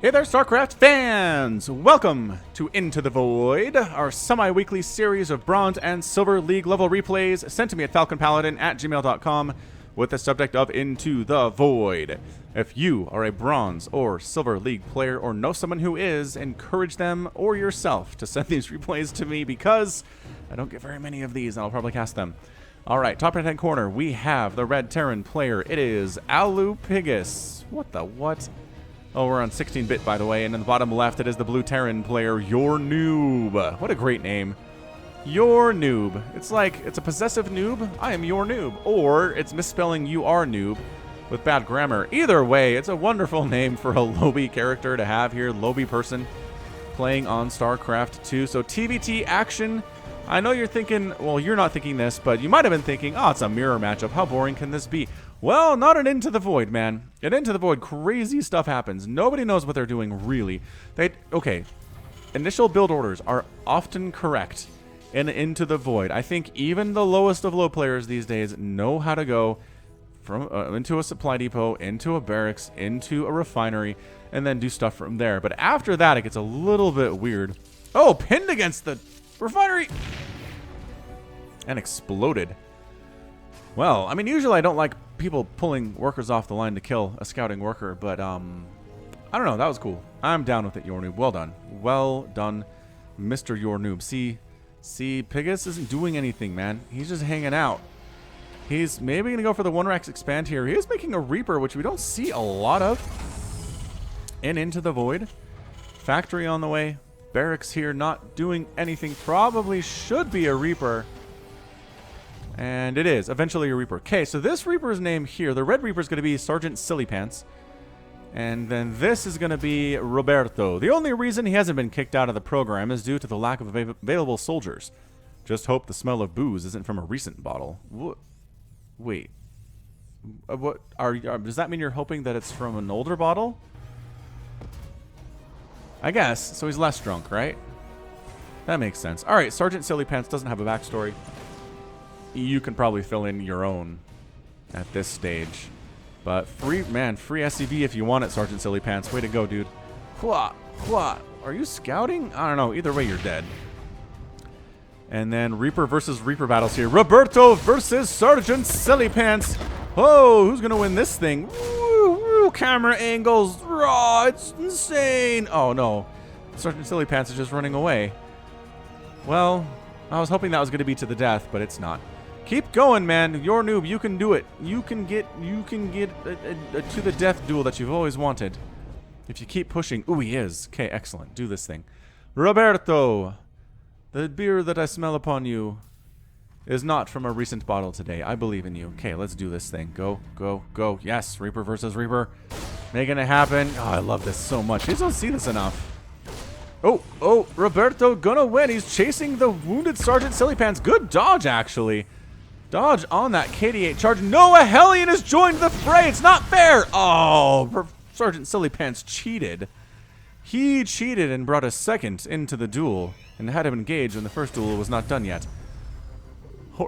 Hey there, StarCraft fans! Welcome to Into the Void, our semi-weekly series of Bronze and Silver League level replays sent to me at falconpaladin@gmail.com with the subject of Into the Void. If you are a Bronze or Silver League player or know someone who is, encourage them or yourself to send these replays to me because I don't get very many of these and I'll probably cast them. Alright, top right-hand corner, we have the Red Terran player. It is Alupigus. What the what? Oh, we're on 16-bit, by the way, and in the bottom left, it is the Blue Terran player, yournoob. What a great name. Yournoob. It's like, it's a possessive noob. I am your noob. Or it's misspelling you are noob with bad grammar. Either way, it's a wonderful name for a Lobi character to have here. Lobi person playing on StarCraft 2. So TVT action. I know you're thinking, well, you're not thinking this, but you might have been thinking, oh, it's a mirror matchup. How boring can this be? Well, not an Into the Void, man. An Into the Void, crazy stuff happens. Nobody knows what they're doing, really. Okay, initial build orders are often correct in Into the Void. I think even the lowest of low players these days know how to go from into a supply depot, into a barracks, into a refinery, and then do stuff from there. But after that, it gets a little bit weird. Oh, pinned against the refinery! And exploded. Well, I mean, usually I don't like people pulling workers off the line to kill a scouting worker, but, I don't know, that was cool. I'm down with it, yournoob. Well done. Well done, Mr. Yournoob. See, Pigus isn't doing anything, man. He's just hanging out. He's maybe going to go for the 1-Rex expand here. He is making a Reaper, which we don't see a lot of. And Into the Void. Factory on the way. Barracks here, not doing anything. Probably should be a Reaper. And it is eventually a Reaper. Okay, so this Reaper's name here, the Red Reaper is going to be Sergeant Sillypants. And then this is going to be Roberto. The only reason he hasn't been kicked out of the program is due to the lack of available soldiers. Just hope the smell of booze isn't from a recent bottle. Wait. What does that mean you're hoping that it's from an older bottle? I guess. So he's less drunk, right? That makes sense. All right, Sergeant Sillypants doesn't have a backstory. You can probably fill in your own at this stage. But free SCV if you want it, Sergeant Sillypants. Way to go, dude. What? Are you scouting? I don't know. Either way, you're dead. And then Reaper versus Reaper battles here. Roberto versus Sergeant Sillypants. Oh, who's going to win this thing? Woo, camera angles. Raw, it's insane. Oh, no. Sergeant Sillypants is just running away. Well, I was hoping that was going to be to the death, but it's not. Keep going, man. Yournoob, you can do it. You can get a to the death duel that you've always wanted. If you keep pushing. Ooh, he is. Okay, excellent. Do this thing. Roberto, the beer that I smell upon you is not from a recent bottle today. I believe in you. Okay, let's do this thing. Go, go, go. Yes, Reaper versus Reaper. Making it happen. Oh, I love this so much. You just don't see this enough. Oh, Roberto gonna win. He's chasing the wounded Sergeant Sillypants. Good dodge, actually. Dodge on that KD8 charge. No, a Hellion has joined the fray. It's not fair. Oh, Sergeant Sillypants cheated. He cheated and brought a second into the duel and had him engaged when the first duel was not done yet.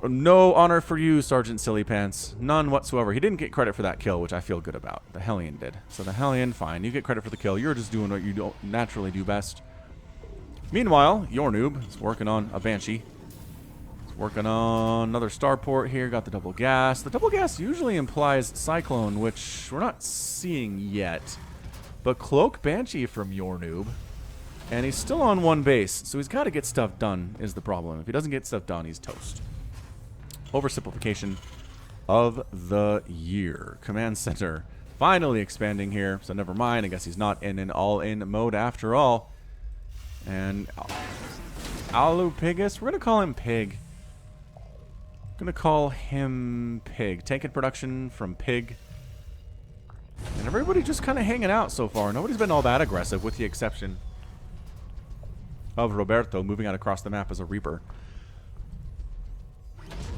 No honor for you, Sergeant Sillypants. None whatsoever. He didn't get credit for that kill, which I feel good about. The Hellion did. So the Hellion, fine. You get credit for the kill. You're just doing what you don't naturally do best. Meanwhile, yournoob is working on a Banshee. He's working on another starport here. Got the double gas. The double gas usually implies Cyclone, which we're not seeing yet. But Cloak Banshee from yournoob. And he's still on one base, so he's got to get stuff done is the problem. If he doesn't get stuff done, he's toast. Oversimplification of the year. Command Center finally expanding here. So never mind. I guess he's not in an all-in mode after all. And Alupigus, we're going to call him Pig. Going to call him Pig. Tank in production from Pig. And everybody just kind of hanging out so far. Nobody's been all that aggressive with the exception of Roberto moving out across the map as a Reaper.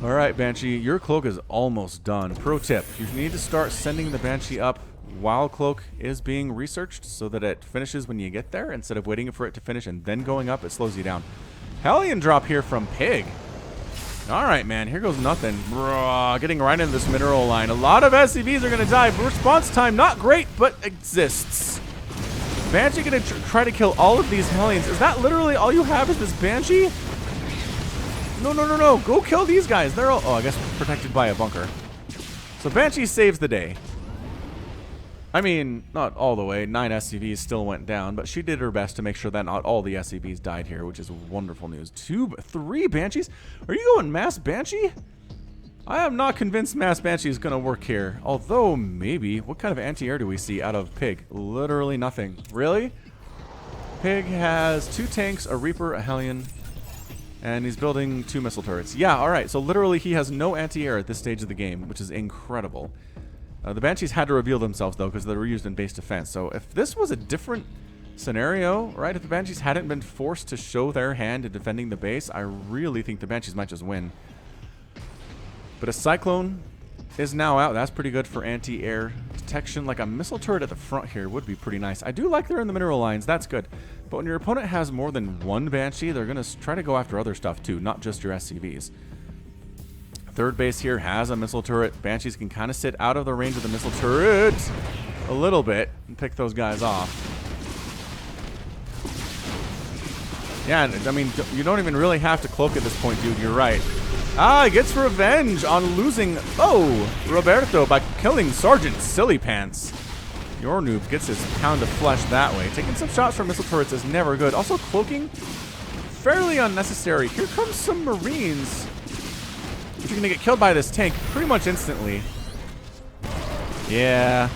Alright, Banshee, your cloak is almost done. Pro tip, you need to start sending the Banshee up while cloak is being researched so that it finishes when you get there. Instead of waiting for it to finish and then going up, it slows you down. Hellion drop here from Pig. Alright, man, here goes nothing. Bruh, getting right into this mineral line. A lot of SCVs are going to die. Response time, not great, but exists. Banshee gonna try to kill all of these Hellions. Is that literally all you have is this Banshee? No, no, no, no. Go kill these guys. They're all... Oh, I guess protected by a bunker. So Banshee saves the day. I mean, not all the way. 9 SCVs still went down, but she did her best to make sure that not all the SCVs died here, which is wonderful news. 3 Banshees? Are you going Mass Banshee? I am not convinced Mass Banshee is going to work here. Although, maybe. What kind of anti-air do we see out of Pig? Literally nothing. Really? Pig has 2 tanks, a Reaper, a Hellion, and he's building 2 missile turrets. Yeah, alright. So literally he has no anti-air at this stage of the game, which is incredible. The Banshees had to reveal themselves, though, because they were used in base defense. So if this was a different scenario, right, if the Banshees hadn't been forced to show their hand in defending the base, I really think the Banshees might just win. But a Cyclone is now out. That's pretty good for anti-air detection. Like a missile turret at the front here would be pretty nice. I do like they're in the mineral lines. That's good. But when your opponent has more than 1 Banshee, they're going to try to go after other stuff, too, not just your SCVs. Third base here has a missile turret. Banshees can kind of sit out of the range of the missile turret a little bit and pick those guys off. Yeah, I mean, you don't even really have to cloak at this point, dude. You're right. Ah, he gets revenge on losing, Roberto by killing Sergeant Silly Pants. Your noob gets his pound of flesh that way. Taking some shots from missile turrets is never good. Also, cloaking, fairly unnecessary. Here comes some Marines. You're going to get killed by this tank pretty much instantly. Yeah.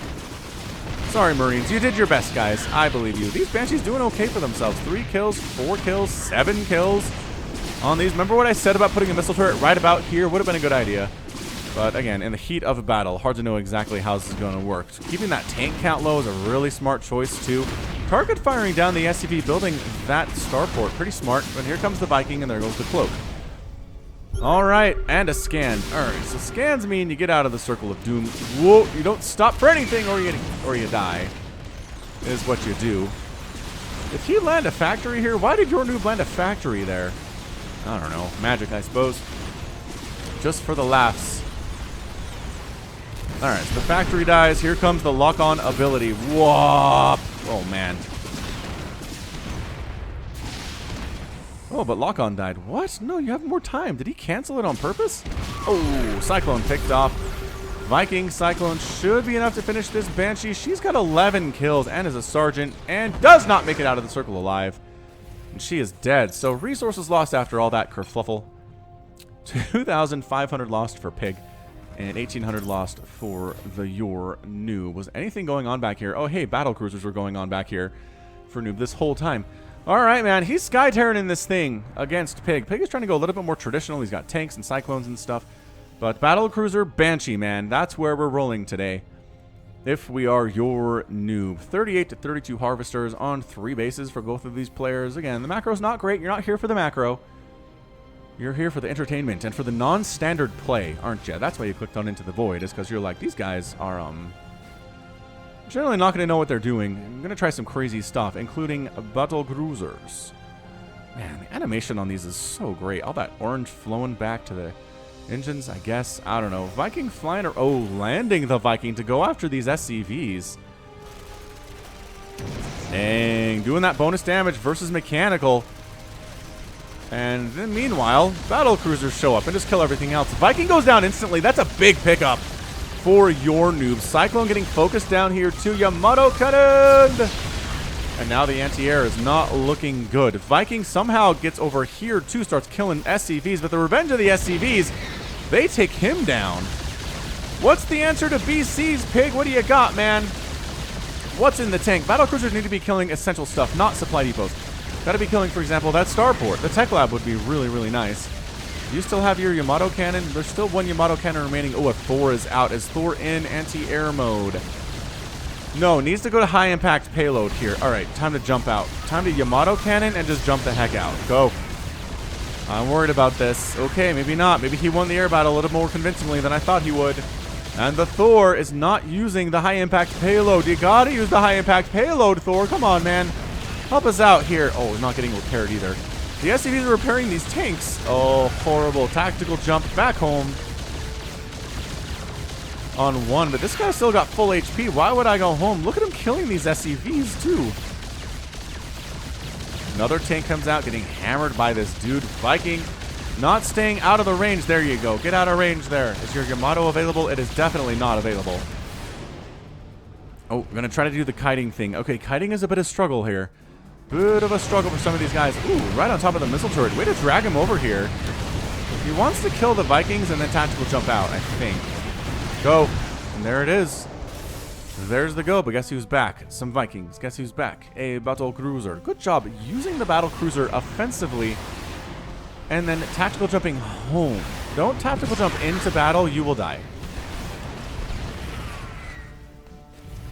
Sorry, Marines. You did your best, guys. I believe you. These Banshees doing okay for themselves. 3 kills, 4 kills, 7 kills on these. Remember what I said about putting a missile turret right about here? Would have been a good idea. But again, in the heat of a battle, hard to know exactly how this is going to work. Keeping that tank count low is a really smart choice, too. Target firing down the SCV building that starport. Pretty smart. But here comes the Viking, and there goes the cloak. Alright, and a scan. Alright, so scans mean you get out of the circle of doom. Whoa, you don't stop for anything or you die. Is what you do. Did he land a factory here? Why did your noob land a factory there? I don't know. Magic, I suppose. Just for the laughs. Alright, so the factory dies. Here comes the lock-on ability. Whoop! Oh, man. Oh, but lock-on died. What? No, you have more time. Did he cancel it on purpose? Oh, Cyclone picked off. Viking Cyclone should be enough to finish this Banshee. She's got 11 kills and is a sergeant and does not make it out of the circle alive. And she is dead. So resources lost after all that kerfluffle. 2,500 lost for Pig and 1,800 lost for the Your Noob. Was anything going on back here? Oh, hey, battle cruisers were going on back here for Noob this whole time. Alright, man. He's sky tearing this thing against Pig. Pig is trying to go a little bit more traditional. He's got tanks and cyclones and stuff. But battlecruiser Banshee, man. That's where we're rolling today. If we are your noob. 38 to 32 harvesters on 3 bases for both of these players. Again, the macro's not great. You're not here for the macro. You're here for the entertainment and for the non-standard play, aren't you? That's why you clicked on Into the Void, is because you're like, these guys are, generally not going to know what they're doing. I'm going to try some crazy stuff, including battle cruisers. Man, the animation on these is so great. All that orange flowing back to the engines, I guess. I don't know. Viking flying or... Oh, landing the Viking to go after these SCVs. Dang. Doing that bonus damage versus mechanical. And then meanwhile, battle cruisers show up and just kill everything else. Viking goes down instantly. That's a big pickup for your noob. Cyclone getting focused down here to Yamato cannon. And now the anti-air is not looking good. Viking somehow gets over here too, starts killing SCVs, but the revenge of the SCVs, they take him down. What's the answer to BC's, Pig? What do you got, man? What's in the tank? Battlecruisers need to be killing essential stuff, not supply depots. Got to be killing, for example, that starport. The tech lab would be really, really nice. You still have your Yamato cannon. There's still 1 Yamato cannon remaining. Oh, a Thor is out. Is Thor in anti-air mode? No, needs to go to high impact payload here. All right, time to jump out. Time to Yamato cannon and just jump the heck out. Go. I'm worried about this. Okay, maybe not. Maybe he won the air battle a little more convincingly than I thought he would. And the Thor is not using the high impact payload. You gotta use the high impact payload, Thor. Come on, man. Help us out here. Oh, not getting repaired either. The SCVs are repairing these tanks. Oh, horrible. Tactical jump back home on 1. But this guy still got full HP. Why would I go home? Look at him killing these SCVs, too. Another tank comes out, getting hammered by this dude. Viking not staying out of the range. There you go. Get out of range there. Is your Yamato available? It is definitely not available. Oh, we're going to try to do the kiting thing. Okay, kiting is a bit of a struggle here. Bit of a struggle for some of these guys. Ooh, right on top of the missile turret. Way to drag him over here. He wants to kill the Vikings and then tactical jump out, I think. Go. And there it is. There's the go, but guess who's back? Some Vikings. Guess who's back? A battle cruiser. Good job using the battle cruiser offensively and then tactical jumping home. Don't tactical jump into battle, you will die.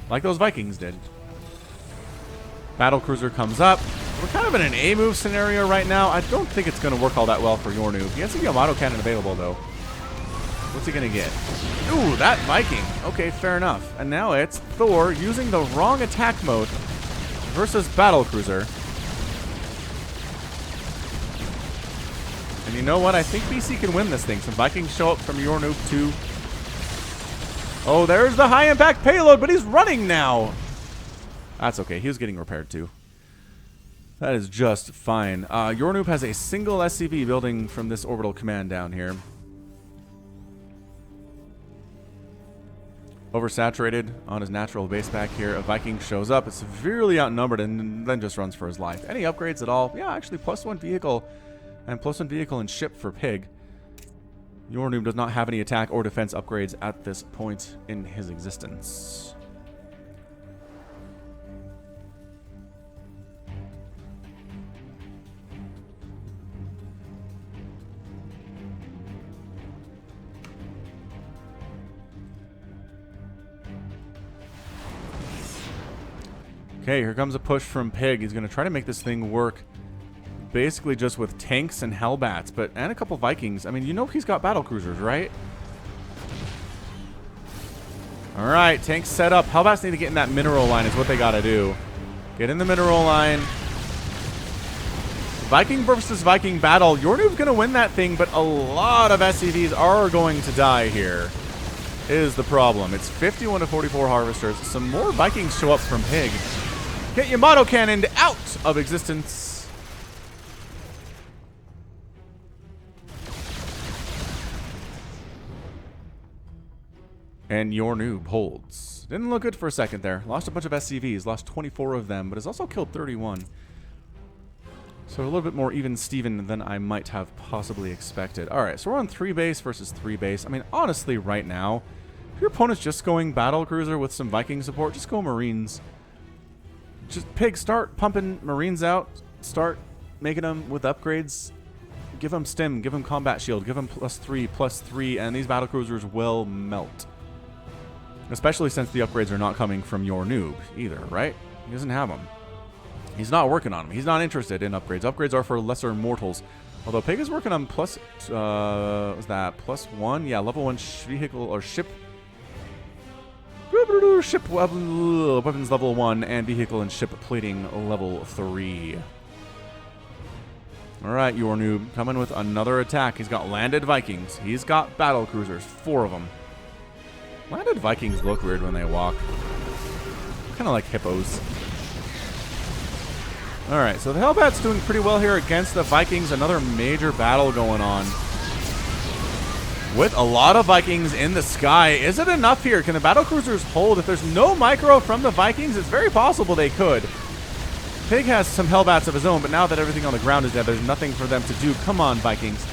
Like those Vikings did. Battle cruiser comes up. We're kind of in an A move scenario right now. I don't think it's going to work all that well for your noob. He has a Yamato cannon available, though. What's he going to get? Ooh, that Viking. Okay, fair enough. And now it's Thor using the wrong attack mode versus battle cruiser. And you know what? I think BC can win this thing. Some Vikings show up from your noob, too. Oh, there's the high impact payload, but he's running now. That's okay. He was getting repaired, too. That is just fine. Your noob has a single SCV building from this orbital command down here. Oversaturated on his natural base back here. A Viking shows up. It's severely outnumbered and then just runs for his life. Any upgrades at all? Yeah, actually, +1 vehicle and +1 vehicle and ship for Pig. Your noob does not have any attack or defense upgrades at this point in his existence. Okay, here comes a push from Pig. He's going to try to make this thing work basically just with tanks and Hellbats, and a couple Vikings. I mean, you know he's got battle cruisers, right? All right, tanks set up. Hellbats need to get in that mineral line is what they got to do. Get in the mineral line. Viking versus Viking battle. Your noob's going to win that thing, but a lot of SCVs are going to die here. Is the problem. It's 51 to 44 harvesters. Some more Vikings show up from Pig. Get Yamato cannoned out of existence. And your noob holds. Didn't look good for a second there. Lost a bunch of SCVs. Lost 24 of them, but has also killed 31. So a little bit more even Steven than I might have possibly expected. Alright, so we're on 3 base versus 3 base. I mean, honestly, right now, if your opponent's just going battle cruiser with some Viking support, just go Marines. Just Pig, start pumping Marines out. Start making them with upgrades. Give them stim, give them combat shield, give them +3, and these battle cruisers will melt. Especially since the upgrades are not coming from your noob either, right? He doesn't have them. He's not working on them. He's not interested in upgrades. Upgrades are for lesser mortals. Although Pig is working on what's that? +1? Yeah, level 1 vehicle or ship. Ship weapons level 1 and vehicle and ship plating level 3. Alright, your noob coming with another attack. He's got landed Vikings. He's got battle cruisers, 4 of them. Landed Vikings look weird when they walk. Kind of like hippos. Alright, so the Hellbat's doing pretty well here against the Vikings. Another major battle going on. With a lot of Vikings in the sky. Is it enough here? Can the battle cruisers hold? If there's no micro from the Vikings, it's very possible they could. Pig has some Hellbats of his own, but now that everything on the ground is dead, there's nothing for them to do. Come on, Vikings.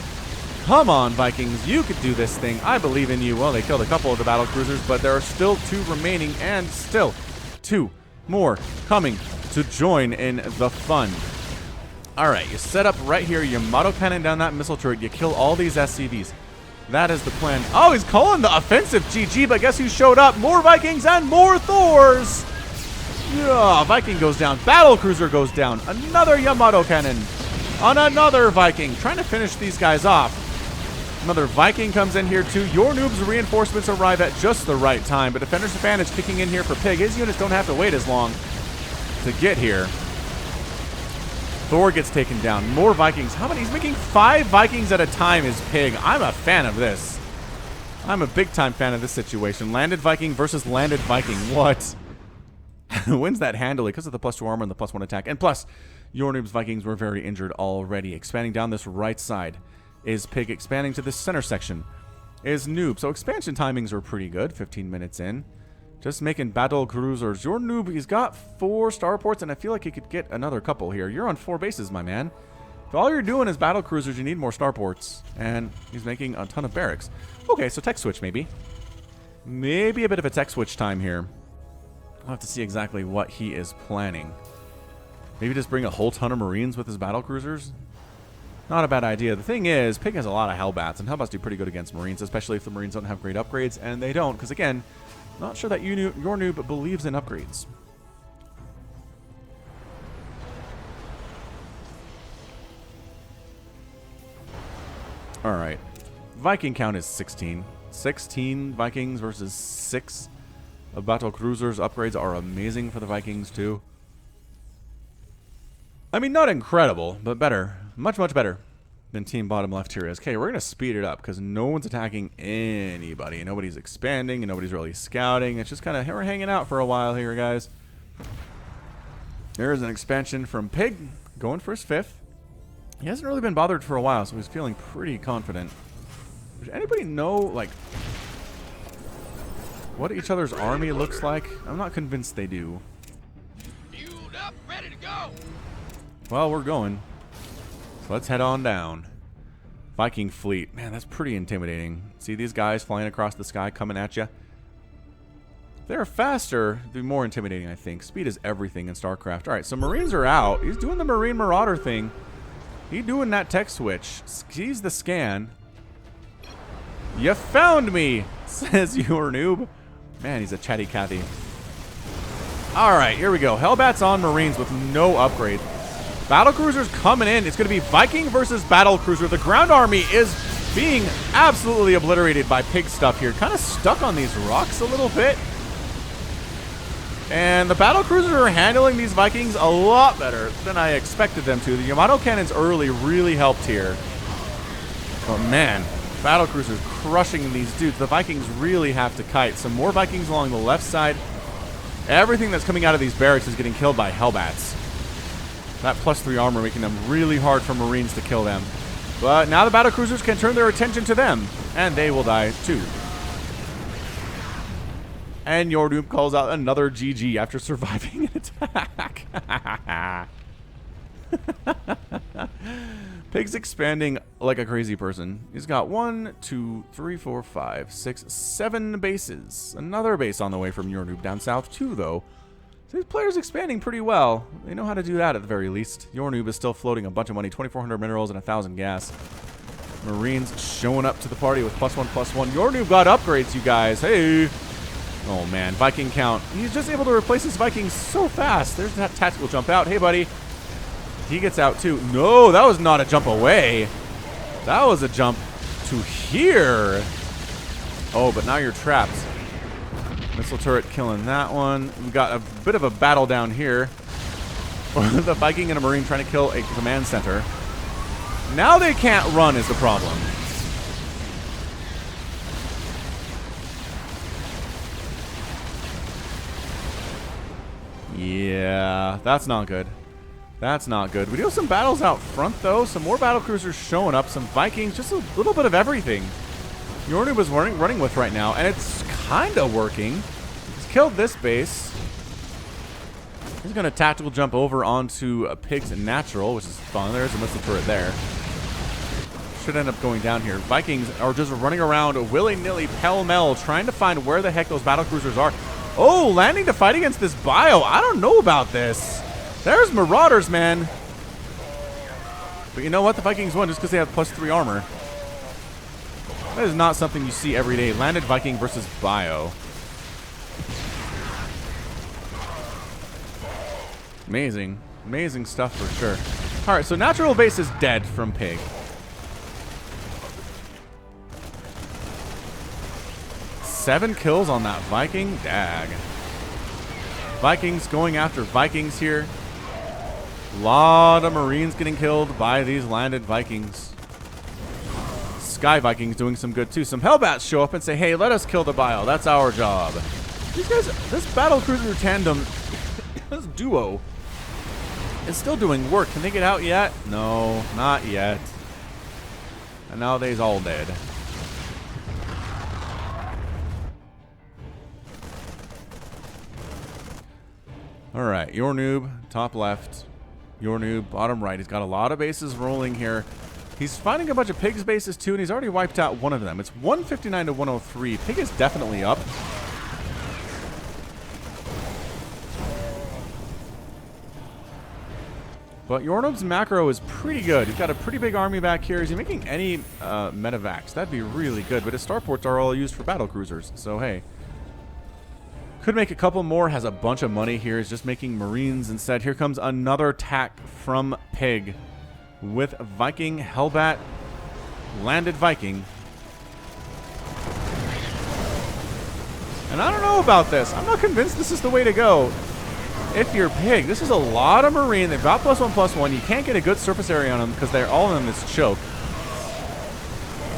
Come on, Vikings. You could do this thing. I believe in you. Well, they killed a couple of the battle cruisers, but there are still 2 remaining, and still 2 more coming to join in the fun. Alright, you set up right here. Yamato cannon down that missile turret. You kill all these SCVs. That is the plan. Oh, he's calling the offensive GG, but guess who showed up? More Vikings and more Thors! Yeah, Viking goes down. Battle cruiser goes down. Another Yamato cannon on another Viking. Trying to finish these guys off. Another Viking comes in here too. Your noob's reinforcements arrive at just the right time, but Defender's Advantage kicking in here for Pig. His units don't have to wait as long to get here. Thor gets taken down. More Vikings. How many? He's making 5 Vikings at a time is Pig. I'm a fan of this. I'm a big time fan of this situation. Landed Viking versus landed Viking. What? Wins that handily because of the +2 armor and the +1 attack. And plus, your noob's Vikings were very injured already. Expanding down this right side is Pig. Expanding to this center section is Noob. So expansion timings are pretty good. 15 minutes in. Just making battle cruisers. Your noob, he's got 4 starports, and I feel like he could get another couple here. You're on 4 bases, my man. If all you're doing is battle cruisers, you need more starports. And he's making a ton of barracks. Okay, so tech switch maybe. Maybe a bit of a tech switch time here. I'll have to see exactly what he is planning. Maybe just bring a whole ton of Marines with his battle cruisers? Not a bad idea. The thing is, Pig has a lot of Hellbats, and Hellbats do pretty good against Marines, especially if the Marines don't have great upgrades, and they don't, because again, not sure that your noob believes in upgrades. Alright. Viking count is 16. 16 Vikings versus 6 battle cruisers. Upgrades are amazing for the Vikings too. I mean, not incredible, but better. Much, much better than team bottom left here is. Okay, we're going to speed it up because no one's attacking anybody. Nobody's expanding and nobody's really scouting. It's just kind of, we're hanging out for a while here, guys. There's an expansion from Pig going for his 5th. He hasn't really been bothered for a while, so he's feeling pretty confident. Does anybody know, like, what each other's army looks like? I'm not convinced they do. Fueled up, ready to go. Well, we're going. So let's head on down. Viking fleet. Man, that's pretty intimidating. See these guys flying across the sky coming at you? If they're faster, they'd be more intimidating, I think. Speed is everything in StarCraft. Alright, so Marines are out. He's doing the Marine Marauder thing. He's doing that tech switch. He's the scan. You found me, says your noob. Man, he's a chatty Cathy. Alright, here we go. Hellbats on Marines with no upgrade. Battlecruisers coming in. It's going to be Viking versus Battlecruiser. The ground army is being absolutely obliterated by Pig stuff here. Kind of stuck on these rocks a little bit. And the Battlecruisers are handling these Vikings a lot better than I expected them to. The Yamato cannons early really helped here. But man, Battlecruisers crushing these dudes. The Vikings really have to kite. Some more Vikings along the left side. Everything that's coming out of these barracks is getting killed by Hellbats. That +3 armor making them really hard for Marines to kill them. But now the Battlecruisers can turn their attention to them. And they will die too. And your noob calls out another GG after surviving an attack. Pig's expanding like a crazy person. He's got 1, 2, 3, 4, 5, 6, 7 bases. Another base on the way from your noob down south too, though. So these players expanding pretty well. They know how to do that at the very least. Your noob is still floating a bunch of money, 2,400 minerals and 1,000 gas. Marines showing up to the party with +1/+1. Your noob got upgrades, you guys. Hey. Oh man, Viking count. He's just able to replace his Vikings so fast. There's that tactical jump out. Hey, buddy. He gets out too. No, that was not a jump away. That was a jump to here. Oh, but now you're trapped. Missile turret killing that one. We got a bit of a battle down here. The Viking and a Marine trying to kill a command center. Now they can't run is the problem. Yeah, that's not good. That's not good. We do have some battles out front, though. Some more battlecruisers showing up. Some Vikings. Just a little bit of everything. Yornu was running with right now, and it's kind of working. He's killed this base. He's going to tactical jump over onto a Pig's Natural, which is fun. There's a missile turret there. Should end up going down here. Vikings are just running around willy-nilly, pell-mell, trying to find where the heck those battlecruisers are. Oh, landing to fight against this bio. I don't know about this. There's Marauders, man. But you know what? The Vikings won just because they have +3 armor. That is not something you see every day. Landed Viking versus bio. Amazing. Amazing stuff for sure. Alright, so natural base is dead from Pig. Seven kills on that Viking? Dag. Vikings going after Vikings here. A lot of Marines getting killed by these landed Vikings. Sky Vikings doing some good too. Some Hellbats show up and say, hey, let us kill the bio. That's our job. These guys, this battlecruiser tandem This duo is still doing work. Can they get out yet? No, not yet. And now they's all dead. Alright, yournoob, top left. Yournoob, bottom right. He's got a lot of bases rolling here. He's finding a bunch of Pig's bases too, and he's already wiped out one of them. It's 159 to 103. Pig is definitely up. But yournoob's macro is pretty good. He's got a pretty big army back here. Is he making any medevacs? That'd be really good. But his starports are all used for battle cruisers. So, hey. Could make a couple more. Has a bunch of money here. He's just making Marines instead. Here comes another attack from Pig. With Viking, Hellbat, landed Viking. And I don't know about this. I'm not convinced this is the way to go. If you're Pig, this is a lot of Marine. They've got +1/+1. You can't get a good surface area on them because they're all in this choke.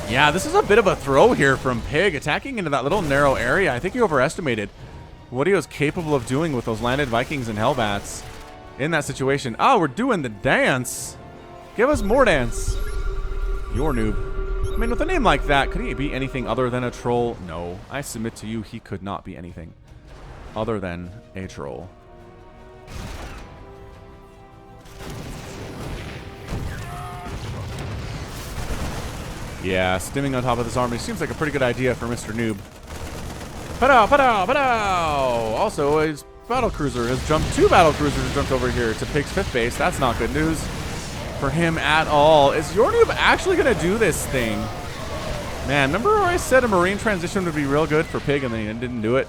Yeah, this is a bit of a throw here from Pig, attacking into that little narrow area. I think he overestimated what he was capable of doing with those landed Vikings and Hellbats in that situation. Oh, we're doing the dance. Give us more dance. Yournoob. I mean, with a name like that, could he be anything other than a troll? No. I submit to you, he could not be anything other than a troll. Yeah, stimming on top of this army seems like a pretty good idea for Mr. Noob. Padow, padow, padow! Also, his battle cruiser has jumped. 2 battle cruisers have jumped over here to Pig's 5th base. That's not good news for him at all. Is yournoob actually going to do this thing? Man, remember where I said a Marine transition would be real good for Pig and then he didn't do it?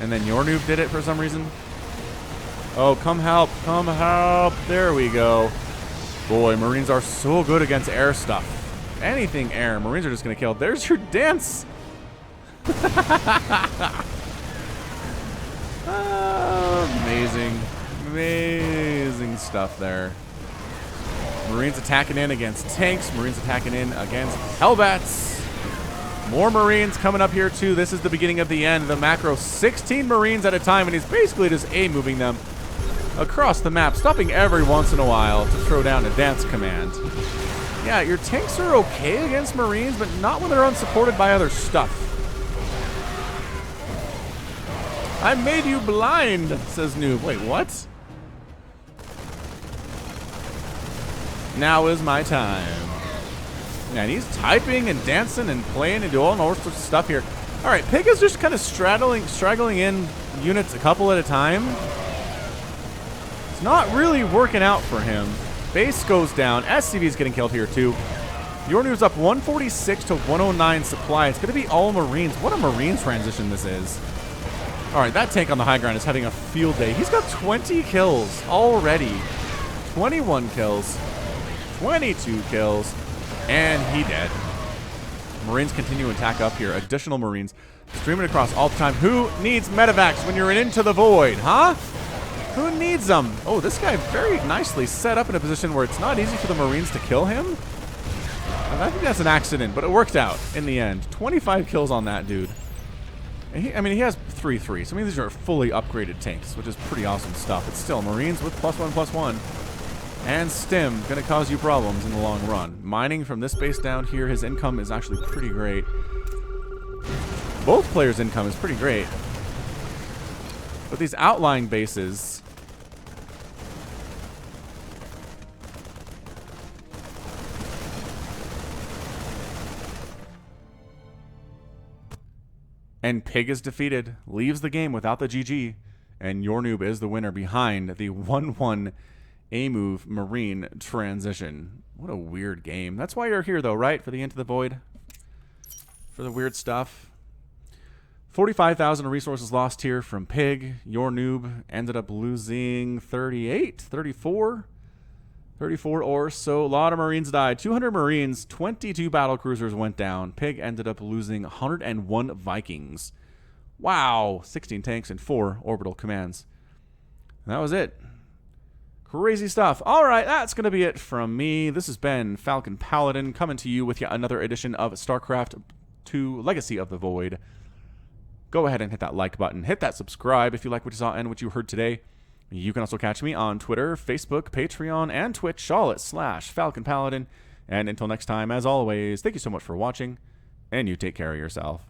And then yournoob did it for some reason? Oh, come help. Come help. There we go. Boy, Marines are so good against air stuff. Anything air. Marines are just going to kill. There's your dance. Oh, amazing. Amazing stuff there. Marines attacking in against tanks. Marines attacking in against Hellbats. More Marines coming up here too. This is the beginning of the end. The macro, 16 Marines at a time, and he's basically just moving them across the map, stopping every once in a while to throw down a dance command. Yeah, your tanks are okay against Marines, but not when they're unsupported by other stuff. I made you blind, says Noob. Wait, what? Now is my time. And he's typing and dancing and playing and doing all sorts of stuff here. All right, Pig is just kind of straggling in units a couple at a time. It's not really working out for him. Base goes down. SCV is getting killed here too. Yournoob's up 146 to 109 supply. It's going to be all Marines. What a Marine transition this is. All right, that tank on the high ground is having a field day. He's got 20 kills already. 21 kills. 22 kills. And he dead. Marines continue to attack up here. Additional Marines streaming across all the time. Who needs medevacs when you're in Into the Void, huh? Who needs them? Oh, this guy very nicely set up in a position where it's not easy for the Marines to kill him. And I think that's an accident, but it worked out in the end. 25 kills on that dude. And he has 3-3, so I mean these are fully upgraded tanks, which is pretty awesome stuff. It's still Marines with +1/+1. And stim, gonna cause you problems in the long run. Mining from this base down here, his income is actually pretty great. Both players' income is pretty great. But these outlying bases... And Pig is defeated, leaves the game without the GG, and yournoob is the winner behind the 1-1 A-move Marine transition. What a weird game. That's why you're here, though, right? For the Into the Void? For the weird stuff? 45,000 resources lost here from Pig. Yournoob ended up losing 38, 34 or so. A lot of Marines died. 200 Marines, 22 battle cruisers went down. Pig ended up losing 101 Vikings. Wow. 16 tanks and 4 orbital commands. And that was it. Crazy stuff. All right, that's going to be it from me. This has been Falcon Paladin coming to you with yet another edition of StarCraft 2 Legacy of the Void. Go ahead and hit that like button. Hit that subscribe if you like what you saw and what you heard today. You can also catch me on Twitter, Facebook, Patreon, and Twitch, all at /FalconPaladin. And until next time, as always, thank you so much for watching, and you take care of yourself.